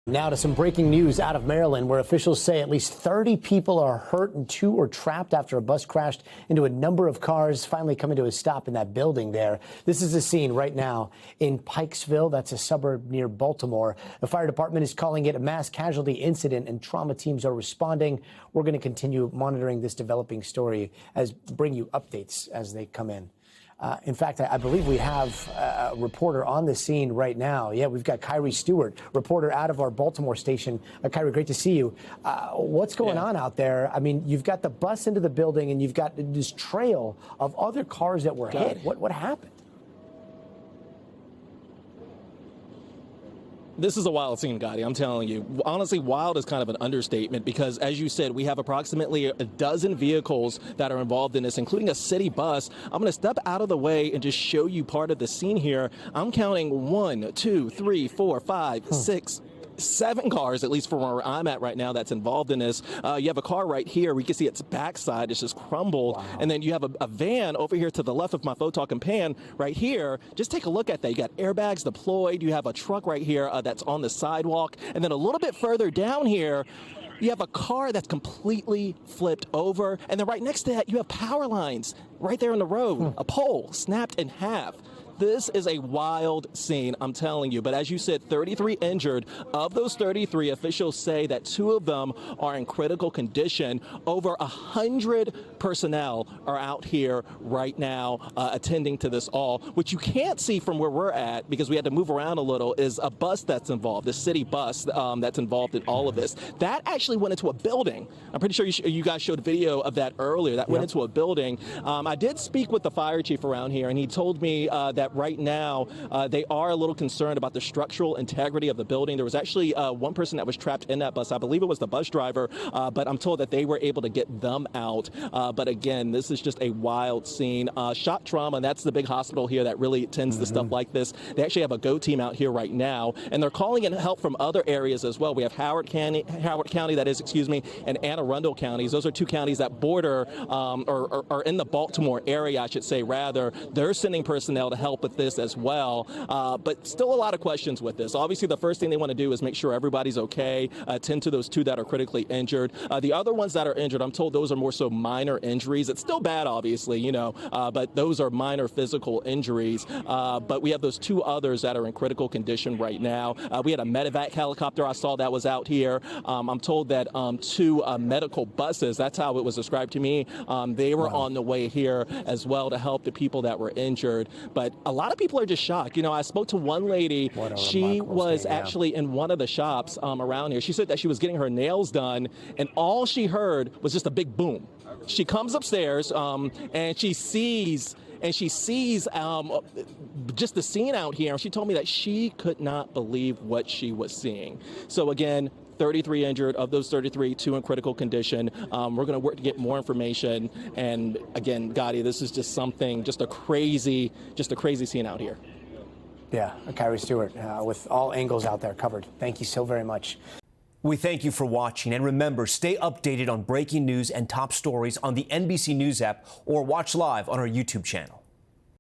Now to some breaking news out of Maryland, where officials say at least 30 people are hurt and 2 are trapped after a bus crashed into a number of cars, finally coming to a stop in that building there. This is the scene right now in Pikesville. That's a suburb near Baltimore. The fire department is calling it a mass casualty incident, and trauma teams are responding. We're going to continue monitoring this developing story as bring you updates as they come in. In fact, I believe we have a reporter on the scene right now. Yeah, we've got Khiree Stewart, reporter out of our Baltimore station. Khiree, great to see you. What's going on out there? I mean, you've got the bus into the building, and you've got this trail of other cars that were hit. What happened? This is a wild scene, Gotti, I'm telling you. Honestly, wild is kind of an understatement because, as you said, we have approximately a dozen vehicles that are involved in this, including a city bus. I'm going to step out of the way and just show you part of the scene here. I'm counting 1, 2, 3, 4, 5, 6, 7 cars, at least from where I'm at right now, that's involved in this. You have a car right here. We can see its backside is just crumbled. Wow. And then you have a van over here to the left of my photo can pan right here. Just take a look at that. You got airbags deployed. You have a truck right here that's on the sidewalk. And then a little bit further down here, you have a car that's completely flipped over. And then right next to that, you have power lines right there on the road. A pole snapped in half. This is a wild scene, I'm telling you. But as you said, 33 injured. Of those 33, officials say that 2 of them are in critical condition. Over 100 personnel are out here right now attending to this all. What you can't see from where we're at, because we had to move around a little, is a bus that's involved, the city bus that's involved in all of this. That actually went into a building. I'm pretty sure you guys showed video of that earlier. That went into a building. I did speak with the fire chief around here, and he told me that right now they are a little concerned about the structural integrity of the building. There was actually one person that was trapped in that bus. I believe it was the bus driver, but I'm told that they were able to get them out. But again, this is just a wild scene. Shock trauma, and that's the big hospital here that really tends to stuff like this. They actually have a GO team out here right now, and they're calling in help from other areas as well. We have Howard County, and Anne Arundel counties. Those are 2 counties that border or are in the Baltimore area, I should say, rather. They're sending personnel to help with this as well, but still a lot of questions with this. Obviously, the first thing they want to do is make sure everybody's okay, attend to those 2 that are critically injured. The other ones that are injured, I'm told those are more so minor injuries. It's still bad, obviously, you know, but those are minor physical injuries. But we have those 2 others that are in critical condition right now. We had a medevac helicopter I saw that was out here. I'm told that 2 medical buses, that's how it was described to me, they were on the way here as well to help the people that were injured. But a lot of people are just shocked. You know, I spoke to one lady. She was actually in one of the shops around here. She said that she was getting her nails done, and all she heard was just a big boom. She comes upstairs and she sees just the scene out here, and she told me that she could not believe what she was seeing. So again, 33 injured. Of those 33, 2 in critical condition. We're going to work to get more information. And again, Gotti, this is just something, just a crazy scene out here. Yeah, Khiree Stewart with all angles out there covered. Thank you so very much. We thank you for watching, and remember, stay updated on breaking news and top stories on the NBC News app or watch live on our YouTube channel.